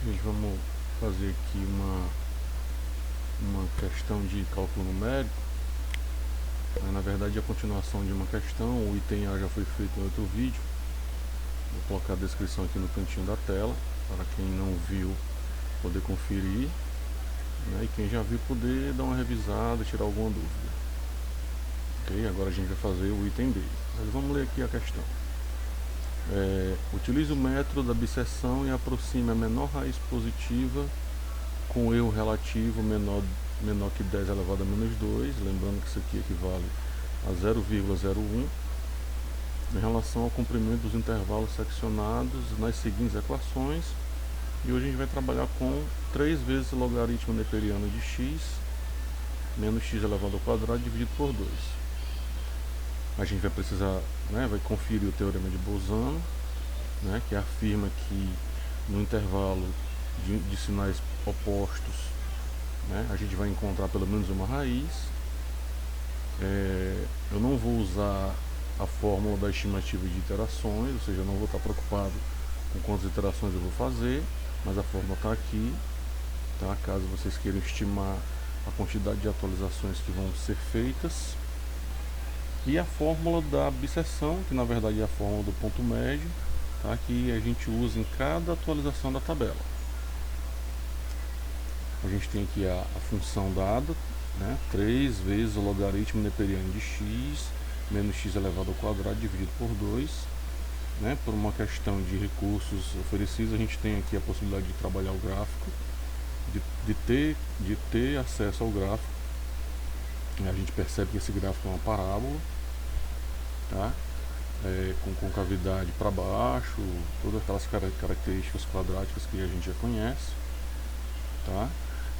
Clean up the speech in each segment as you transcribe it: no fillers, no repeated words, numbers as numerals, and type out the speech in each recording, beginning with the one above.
Gente, vamos fazer aqui uma questão de cálculo numérico. Na verdade, é a continuação de uma questão. O item A já foi feito em outro vídeo. Vou colocar a descrição aqui no cantinho da tela, para quem não viu poder conferir, né? E quem já viu poder dar uma revisada, tirar alguma dúvida. Ok? Agora a gente vai fazer o item B. Mas vamos ler aqui a questão. Utilize o método da bisseção e aproxime a menor raiz positiva com erro relativo menor que 10 elevado a menos 2, lembrando que isso aqui equivale a 0,01, em relação ao comprimento dos intervalos seccionados nas seguintes equações. E hoje a gente vai trabalhar com 3 vezes o logaritmo neperiano de x menos x elevado ao quadrado dividido por 2. A gente vai precisar, vai conferir o teorema de Bolzano, que afirma que no intervalo de sinais opostos, a gente vai encontrar pelo menos uma raiz. Eu não vou usar a fórmula da estimativa de iterações, ou seja, eu não vou estar preocupado com quantas iterações eu vou fazer, mas a fórmula está aqui, tá? Caso vocês queiram estimar a quantidade de atualizações que vão ser feitas. E a fórmula da bisseção, que na verdade é a fórmula do ponto médio, tá? Que a gente usa em cada atualização da tabela. A gente tem aqui a função dada, 3 vezes o logaritmo neperiano de x menos x elevado ao quadrado dividido por 2. Por uma questão de recursos oferecidos, a gente tem aqui a possibilidade de trabalhar o gráfico, de ter acesso ao gráfico. A gente percebe que esse gráfico é uma parábola, tá? Com concavidade para baixo, todas aquelas características quadráticas que a gente já conhece, tá?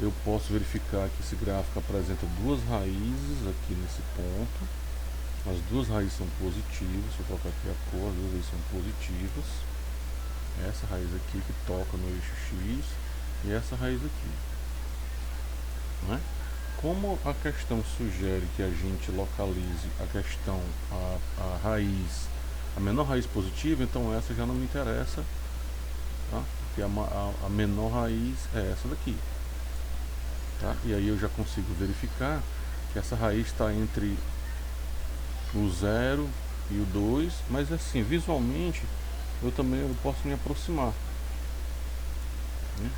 Eu posso verificar que esse gráfico apresenta duas raízes aqui nesse ponto. As duas raízes são positivas. Se eu colocar aqui a cor, as duas raízes são positivas. Essa raiz aqui que toca no eixo X e essa raiz aqui, Como a questão sugere que a gente localize a questão, a raiz, a menor raiz positiva, então essa já não me interessa, tá? Porque a menor raiz é essa daqui, tá? E aí eu já consigo verificar que essa raiz está entre o 0 e o 2, mas assim, visualmente eu posso me aproximar,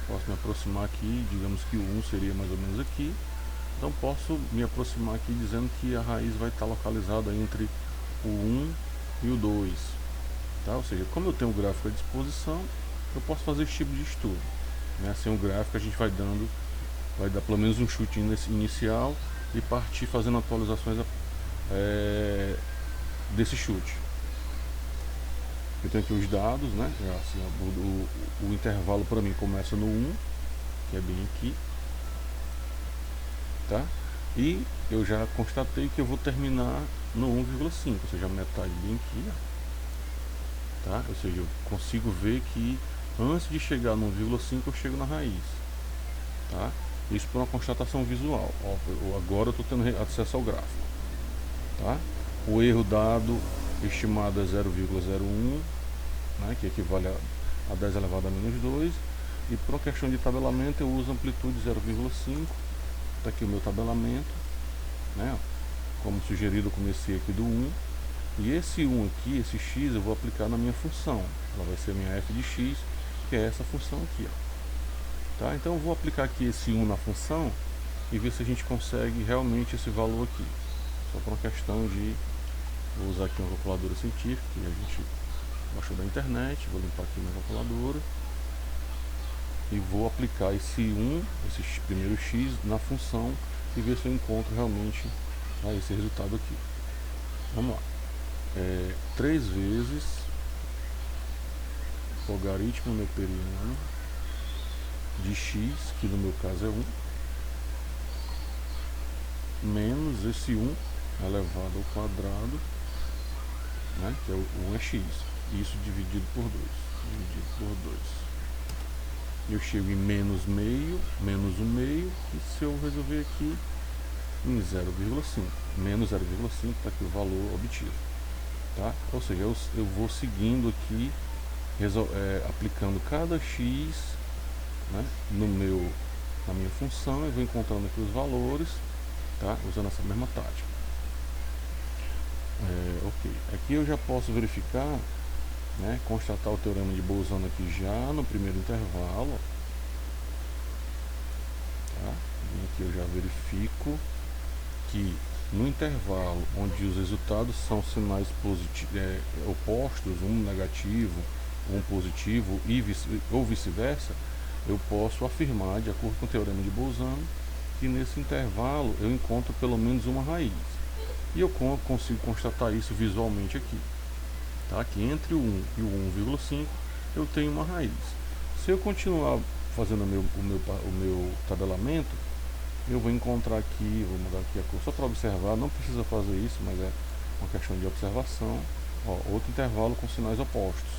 posso me aproximar aqui, digamos que o 1 seria mais ou menos aqui. Então posso me aproximar aqui dizendo que a raiz vai estar localizada entre o 1 e o 2, tá? Ou seja, como eu tenho o gráfico à disposição, eu posso fazer esse tipo de estudo, Sem o gráfico a gente vai dar pelo menos um chute inicial e partir fazendo atualizações desse chute. Eu tenho aqui os dados, Assim, o intervalo para mim começa no 1, que é bem aqui, tá? E eu já constatei que eu vou terminar no 1,5, ou seja, a metade bem aqui, tá? Ou seja, eu consigo ver que antes de chegar no 1,5 eu chego na raiz, tá? Isso por uma constatação visual. Agora eu estou tendo acesso ao gráfico, tá? O erro dado estimado é 0,01, que equivale a 10 elevado a menos 2. E por uma questão de tabelamento eu uso amplitude 0,5. Está aqui o meu tabelamento, como sugerido eu comecei aqui do 1. E esse 1 aqui, esse x, eu vou aplicar na minha função. Ela vai ser a minha f de x, que é essa função aqui, tá? Então eu vou aplicar aqui esse 1 na função e ver se a gente consegue realmente esse valor aqui. Só por uma questão de... Vou usar aqui uma calculadora científica que a gente baixou da internet. Vou limpar aqui minha calculadora e vou aplicar esse primeiro x na função e ver se eu encontro realmente esse resultado aqui. Vamos lá. 3 vezes logaritmo neperiano de x, que no meu caso é 1, menos esse 1 elevado ao quadrado, que é o 1 é x, isso dividido por 2, eu chego em menos meio, menos 1 meio, e se eu resolver aqui em 0,5, menos 0,5, está aqui o valor obtido, tá? Ou seja, eu vou seguindo aqui, aplicando cada x né, na minha função, eu vou encontrando aqui os valores, tá, usando essa mesma tática. Ok, aqui eu já posso verificar, né, constatar o teorema de Bolzano aqui já no primeiro intervalo, tá? E aqui eu já verifico que no intervalo onde os resultados são sinais opostos, um negativo, um positivo ou vice-versa, eu posso afirmar, de acordo com o teorema de Bolzano, que nesse intervalo eu encontro pelo menos uma raiz. E eu consigo constatar isso visualmente aqui, tá? Que entre o 1 e o 1,5 eu tenho uma raiz. Se eu continuar fazendo o meu tabelamento, eu vou encontrar aqui, vou mudar aqui a cor só para observar, não precisa fazer isso, mas é uma questão de observação. Ó, outro intervalo com sinais opostos,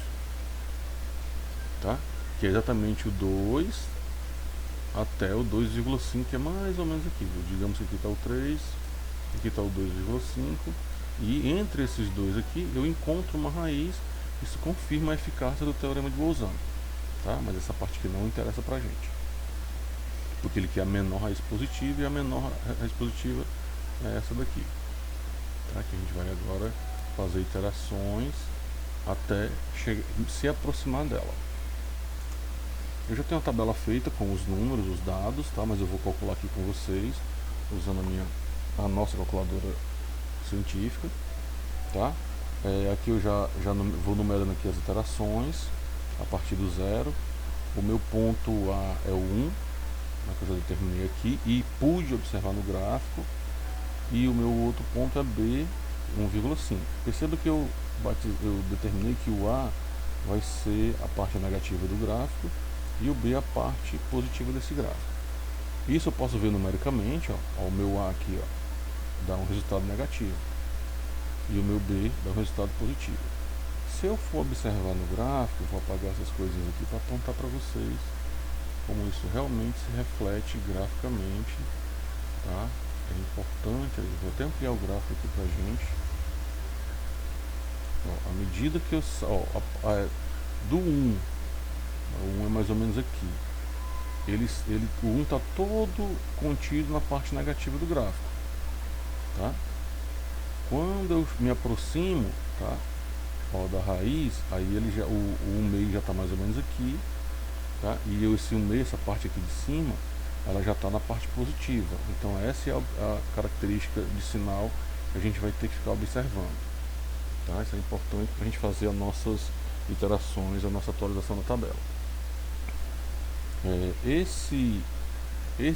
tá? Que é exatamente o 2 até o 2,5, que é mais ou menos aqui. Digamos que aqui está o 3, aqui está o 2,5, e entre esses dois aqui eu encontro uma raiz. Isso confirma a eficácia do teorema de Bolzano, tá? Mas essa parte aqui não interessa pra gente, porque ele quer a menor raiz positiva, e a menor raiz positiva é essa daqui, tá? Que a gente vai agora fazer iterações até se aproximar dela. Eu já tenho a tabela feita com os números, os dados, tá? Mas eu vou calcular aqui com vocês, usando a nossa calculadora científica, tá? Aqui eu já vou numerando aqui as iterações a partir do 0. O meu ponto A é o 1, que eu já determinei aqui e pude observar no gráfico, e o meu outro ponto é B, 1,5. Perceba que eu determinei que o A vai ser a parte negativa do gráfico e o B a parte positiva desse gráfico. Isso eu posso ver numericamente, ó, o meu A aqui, ó, dá um resultado negativo e o meu B dá um resultado positivo. Se eu for observar no gráfico, eu vou apagar essas coisinhas aqui para apontar para vocês como isso realmente se reflete graficamente, tá? É importante, eu vou até ampliar o gráfico aqui pra gente. Ó, à medida que eu do 1, o 1 é mais ou menos aqui, o 1 está todo contido na parte negativa do gráfico, tá? Quando eu me aproximo, tá, ó, da raiz, aí o 1,5 já está mais ou menos aqui, tá? E esse 1,5, essa parte aqui de cima, ela já está na parte positiva. Então essa é a característica de sinal que a gente vai ter que ficar observando, tá? Isso é importante para a gente fazer as nossas iterações, a nossa atualização da tabela. Esse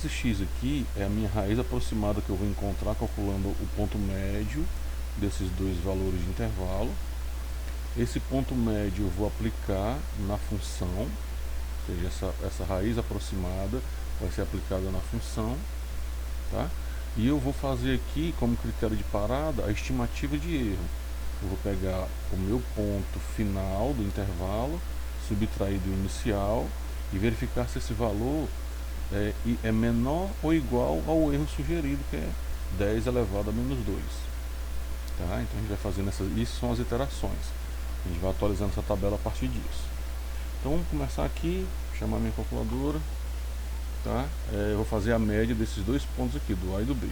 x aqui é a minha raiz aproximada que eu vou encontrar calculando o ponto médio desses dois valores de intervalo. Esse ponto médio eu vou aplicar na função, ou seja, essa raiz aproximada vai ser aplicada na função, tá? E eu vou fazer aqui como critério de parada a estimativa de erro. Eu vou pegar o meu ponto final do intervalo, subtrair do inicial e verificar se esse valor é menor ou igual ao erro sugerido, que é 10 elevado a menos 2. Tá? Então a gente vai fazendo isso são as iterações. A gente vai atualizando essa tabela a partir disso. Então vamos começar aqui, chamar minha calculadora, tá? Eu vou fazer a média desses dois pontos aqui, do A e do B,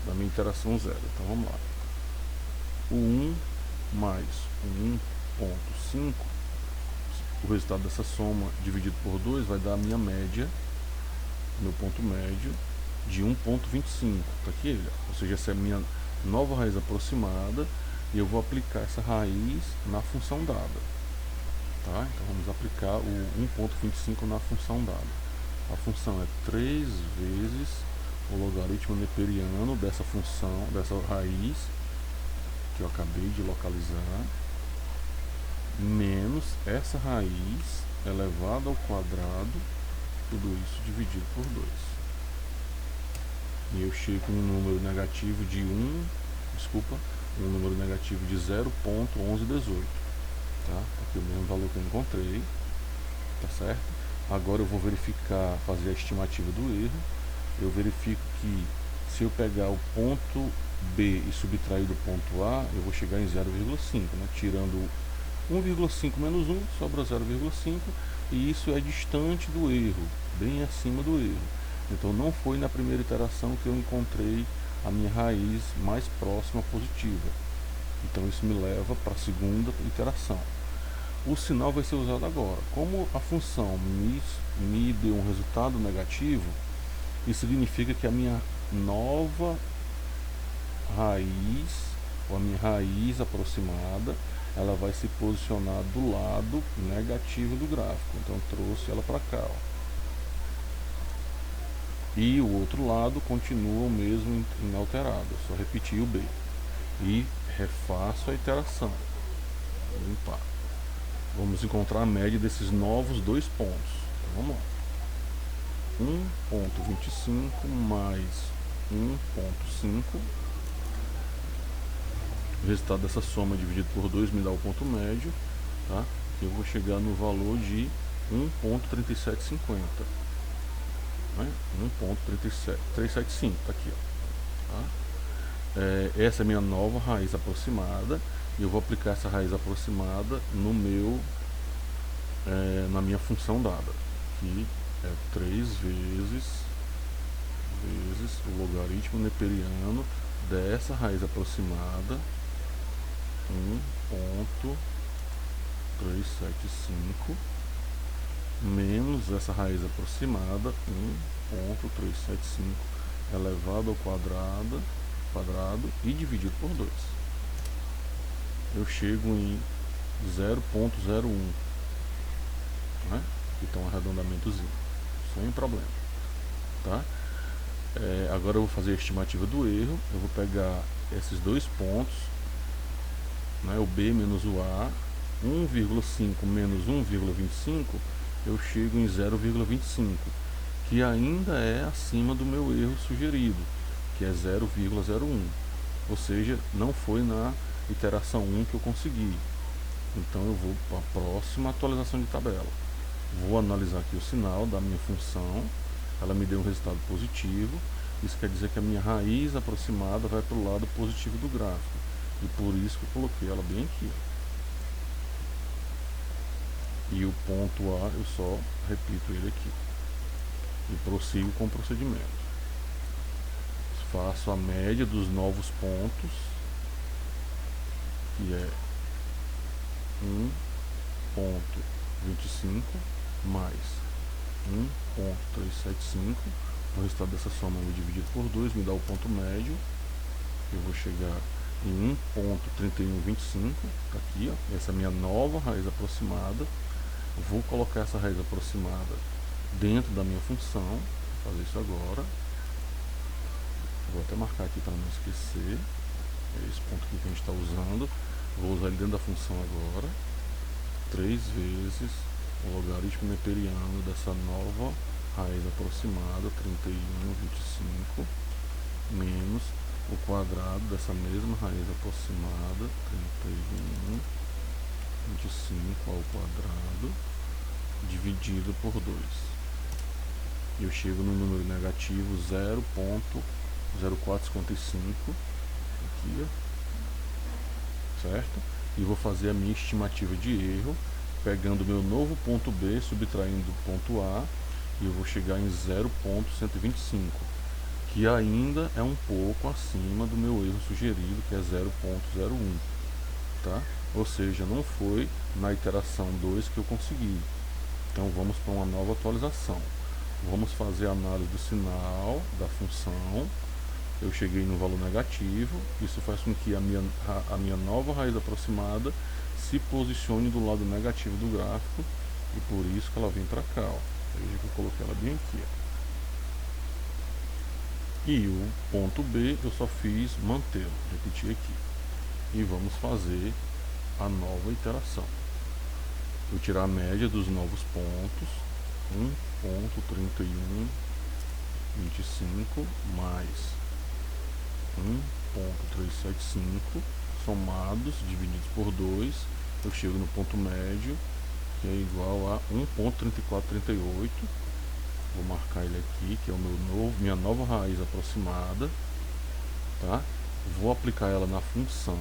da minha iteração 0. Então vamos lá. O 1 mais o 1,5, o resultado dessa soma dividido por 2 vai dar a minha média, meu ponto médio, de 1,25. Tá aqui ele, ou seja, essa é a minha nova raiz aproximada, e eu vou aplicar essa raiz na função dada. Tá? Então vamos aplicar o 1,25 na função dada. A função é 3 vezes o logaritmo neperiano dessa função, dessa raiz que eu acabei de localizar, menos essa raiz elevada ao quadrado, tudo isso dividido por 2. E eu chego em um número negativo de um número negativo de 0,1118. Tá? Aqui é o mesmo valor que eu encontrei, tá certo? Agora eu vou verificar, fazer a estimativa do erro. Eu verifico que se eu pegar o ponto B e subtrair do ponto A, eu vou chegar em 0,5, né? Tirando 1,5 menos 1, sobra 0,5. e isso é distante do erro, bem acima do erro. Então não foi na primeira iteração que eu encontrei a minha raiz mais próxima positiva. Então isso me leva para a segunda iteração. O sinal vai ser usado agora. Como a função me deu um resultado negativo, isso significa que a minha nova raiz, ou a minha raiz aproximada, ela vai se posicionar do lado negativo do gráfico. Então eu trouxe ela para cá, ó. E o outro lado continua o mesmo inalterado, eu só repetir o B. E refaço a iteração. Vou limpar. Vamos encontrar a média desses novos dois pontos. Então, vamos lá. 1.25 mais 1.5. O resultado dessa soma dividido por 2 me dá o ponto médio, tá? Eu vou chegar no valor de 1.3750, né? 1.375, tá aqui, ó, tá? Essa é a minha nova raiz aproximada, e eu vou aplicar essa raiz aproximada no meu na minha função dada, que é 3 vezes o logaritmo neperiano dessa raiz aproximada, 1.375, menos essa raiz aproximada, 1.375 elevado ao quadrado e dividido por 2. Eu chego em 0.01, né? Então um arredondamentozinho, sem problema, tá? Agora eu vou fazer a estimativa do erro. Eu vou pegar esses dois pontos, né, o B menos o A, 1,5 menos 1,25, eu chego em 0,25, que ainda é acima do meu erro sugerido, que é 0,01. Ou seja, não foi na iteração 1 que eu consegui. Então eu vou para a próxima atualização de tabela. Vou analisar aqui o sinal da minha função. Ela me deu um resultado positivo. Isso quer dizer que a minha raiz aproximada vai para o lado positivo do gráfico. E por isso que eu coloquei ela bem aqui. E o ponto A eu só repito ele aqui. E prossigo com o procedimento. Faço a média dos novos pontos, que é 1.25 mais 1.375. O resultado dessa soma eu dividido por 2 me dá o ponto médio. Eu vou chegar em 1.3125, tá aqui, ó. Essa é a minha nova raiz aproximada. Vou colocar essa raiz aproximada dentro da minha função. Vou fazer isso agora. Vou até marcar aqui para não esquecer. É esse ponto aqui que a gente está usando. Vou usar ele dentro da função agora. 3 vezes o logaritmo neperiano dessa nova raiz aproximada, 31,25, menos o quadrado dessa mesma raiz aproximada, 31,25 ao quadrado, dividido por 2. Eu chego no número negativo 0.0455, aqui, ó, certo? E vou fazer a minha estimativa de erro, pegando o meu novo ponto B, subtraindo do ponto A, e eu vou chegar em 0.125, que ainda é um pouco acima do meu erro sugerido, que é 0.01, tá? Ou seja, não foi na iteração 2 que eu consegui. Então vamos para uma nova atualização. Vamos fazer a análise do sinal da função. Eu cheguei no valor negativo. Isso faz com que a minha nova raiz aproximada se posicione do lado negativo do gráfico, e por isso que ela vem para cá, ó. Veja que eu coloquei ela bem aqui, ó. E o ponto B eu só fiz mantê-lo, repetir aqui. E vamos fazer a nova iteração. Vou tirar a média dos novos pontos, 1.3125 mais 1.375 somados, divididos por 2, eu chego no ponto médio, que é igual a 1.3438. Vou marcar ele aqui, que é minha nova raiz aproximada, tá? Vou aplicar ela na função,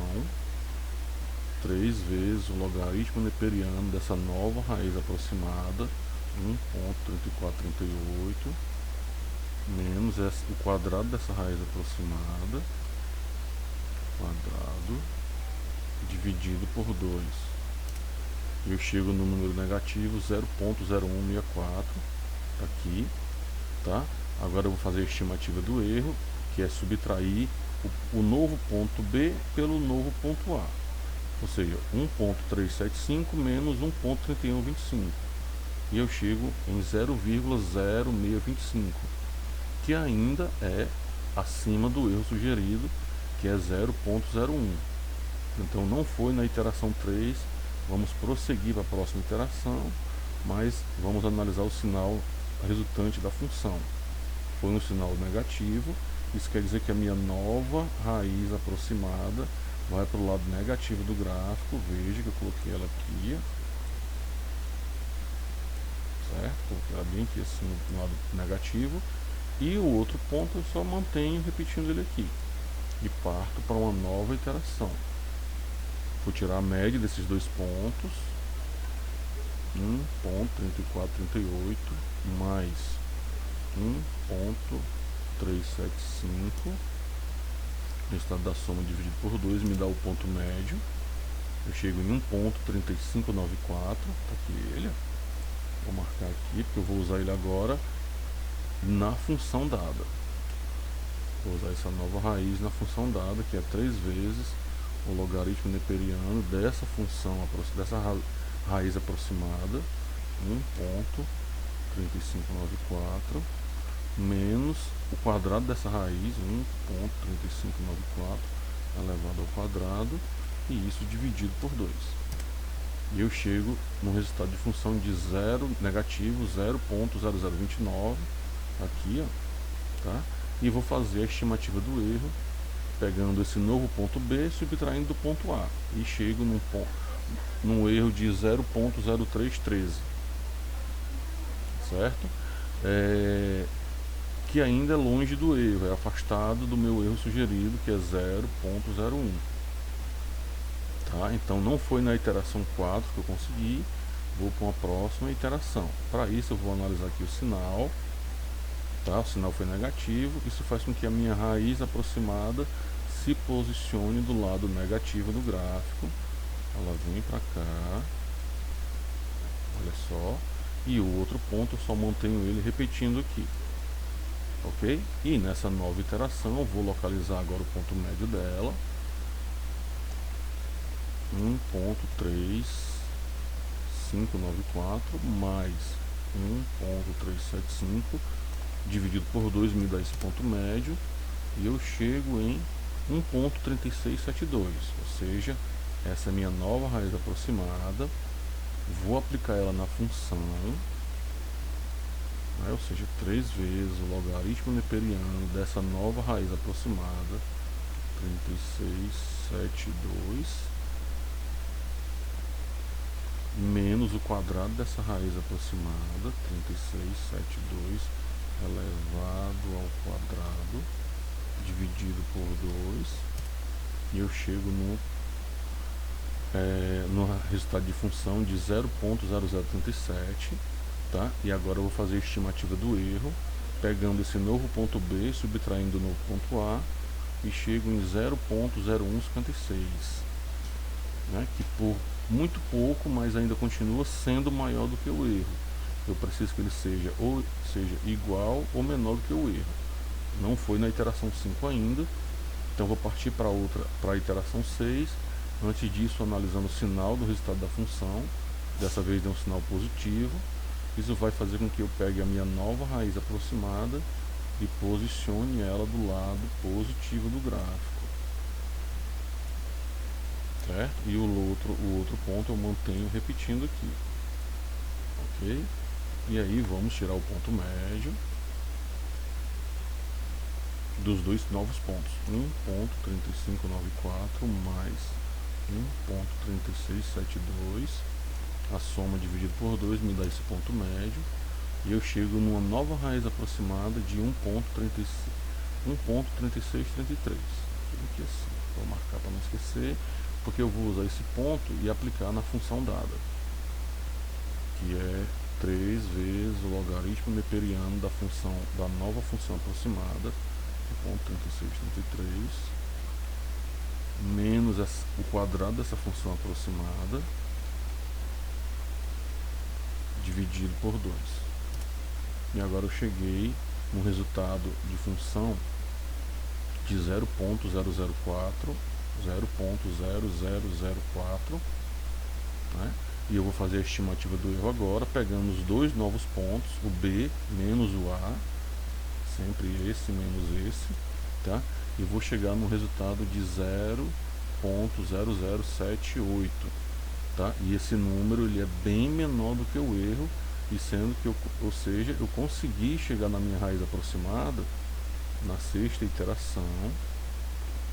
3 vezes o logaritmo neperiano dessa nova raiz aproximada, 1,3438, menos o quadrado dessa raiz aproximada, quadrado, dividido por 2. Eu chego no número negativo 0,0164, tá aqui, tá? Agora eu vou fazer a estimativa do erro, que é subtrair o novo ponto B pelo novo ponto A, ou seja, 1,375 menos 1,3125, e eu chego em 0,0625, que ainda é acima do erro sugerido, que é 0,01. Então não foi na iteração 3, vamos prosseguir para a próxima iteração, mas vamos analisar o sinal resultante da função. Foi um sinal negativo, isso quer dizer que a minha nova raiz aproximada vai para o lado negativo do gráfico. Veja que eu coloquei ela aqui, certo? Coloquei ela bem aqui assim no lado negativo, e o outro ponto eu só mantenho repetindo ele aqui e parto para uma nova iteração. Vou tirar a média desses dois pontos, 1,3438 mais 1,375, o resultado da soma dividido por 2 me dá o ponto médio. Eu chego em 1,3594, tá aqui ele. Vou marcar aqui porque eu vou usar ele agora na função dada. Vou usar essa nova raiz na função dada, que é 3 vezes o logaritmo neperiano dessa função, dessa raiz aproximada, 1,3594, menos o quadrado dessa raiz, 1,3594 elevado ao quadrado, e isso dividido por 2. E eu chego no resultado de função de negativo 0,0029, aqui, ó, tá? E vou fazer a estimativa do erro, pegando esse novo ponto B, subtraindo do ponto A, e chego num erro de 0,0313, certo? Que ainda é longe do erro, é afastado do meu erro sugerido, que é 0,01. Tá? Então não foi na iteração 4 que eu consegui, vou para uma próxima iteração. Para isso eu vou analisar aqui o sinal, tá? O sinal foi negativo, isso faz com que a minha raiz aproximada se posicione do lado negativo do gráfico. Ela vem para cá, olha só, e o outro ponto eu só mantenho ele repetindo aqui, ok? E nessa nova iteração eu vou localizar agora o ponto médio dela, 1,3594 mais 1,375 dividido por 2 me dá esse ponto médio, e eu chego em 1,3672, ou seja, essa é a minha nova raiz aproximada. Vou aplicar ela na função, né, ou seja, 3 vezes o logaritmo neperiano dessa nova raiz aproximada, 3672, menos o quadrado dessa raiz aproximada, 3672 elevado ao quadrado, dividido por 2, e eu chego no resultado de função de 0,0037, tá? E agora eu vou fazer a estimativa do erro, pegando esse novo ponto B, subtraindo o novo ponto A, e chego em 0,0156, né? Que por muito pouco, mas ainda continua sendo maior do que o erro. Eu preciso que ele seja igual ou menor do que o erro. Não foi na iteração 5 ainda, então vou partir para a iteração 6. Antes disso, analisando o sinal do resultado da função, dessa vez deu um sinal positivo. Isso vai fazer com que eu pegue a minha nova raiz aproximada e posicione ela do lado positivo do gráfico, certo? E o outro ponto eu mantenho repetindo aqui, ok? E aí vamos tirar o ponto médio dos dois novos pontos, 1,3594 mais 1,3672, a soma dividido por 2 me dá esse ponto médio, e eu chego numa nova raiz aproximada de 1,3633. Aqui assim, vou marcar para não esquecer, porque eu vou usar esse ponto e aplicar na função dada, que é 3 vezes o logaritmo neperiano da nova função aproximada, que é ponto 3633, menos o quadrado dessa função aproximada, dividido por 2. E agora eu cheguei no resultado de função de 0.004, 0.0004, né? E eu vou fazer a estimativa do erro agora, pegando os dois novos pontos, o B menos o A, sempre esse menos esse, tá? E vou chegar no resultado de 0.0078, tá? E esse número ele é bem menor do que o erro, e sendo que ou seja, eu consegui chegar na minha raiz aproximada na sexta iteração,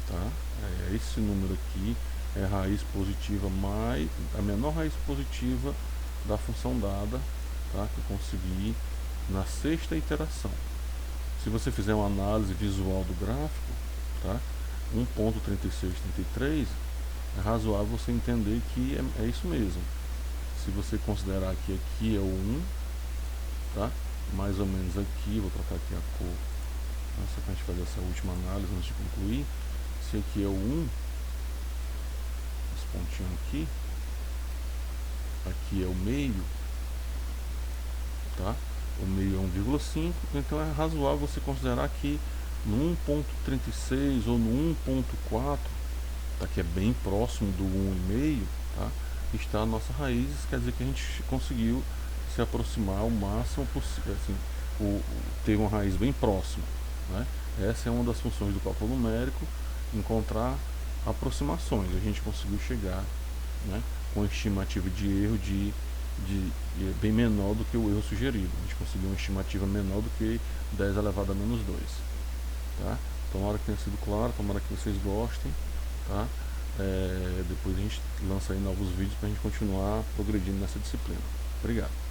tá? É esse número aqui é a raiz positiva mais a menor raiz positiva da função dada, tá? Que eu consegui na sexta iteração. Se você fizer uma análise visual do gráfico, tá? 1.3633 é razoável você entender que é isso mesmo. Se você considerar que aqui é o 1, tá? Mais ou menos aqui, vou trocar aqui a cor, só para a gente fazer essa última análise antes de concluir. Se aqui é o 1, esse pontinho aqui é o meio, tá? O meio é 1,5, então é razoável você considerar que no 1.36 ou no 1.4, tá? Que é bem próximo do 1,5, tá? Está a nossa raiz, quer dizer que a gente conseguiu se aproximar ao máximo possível, assim, ter uma raiz bem próxima, né? Essa é uma das funções do cálculo numérico, encontrar aproximações. A gente conseguiu chegar, né, com estimativa de erro bem menor do que o erro sugerido. A gente conseguiu uma estimativa menor do que 10 elevado a menos 2. Tá? Tomara que tenha sido claro, tomara que vocês gostem. Tá? Depois a gente lança aí novos vídeos para a gente continuar progredindo nessa disciplina. Obrigado.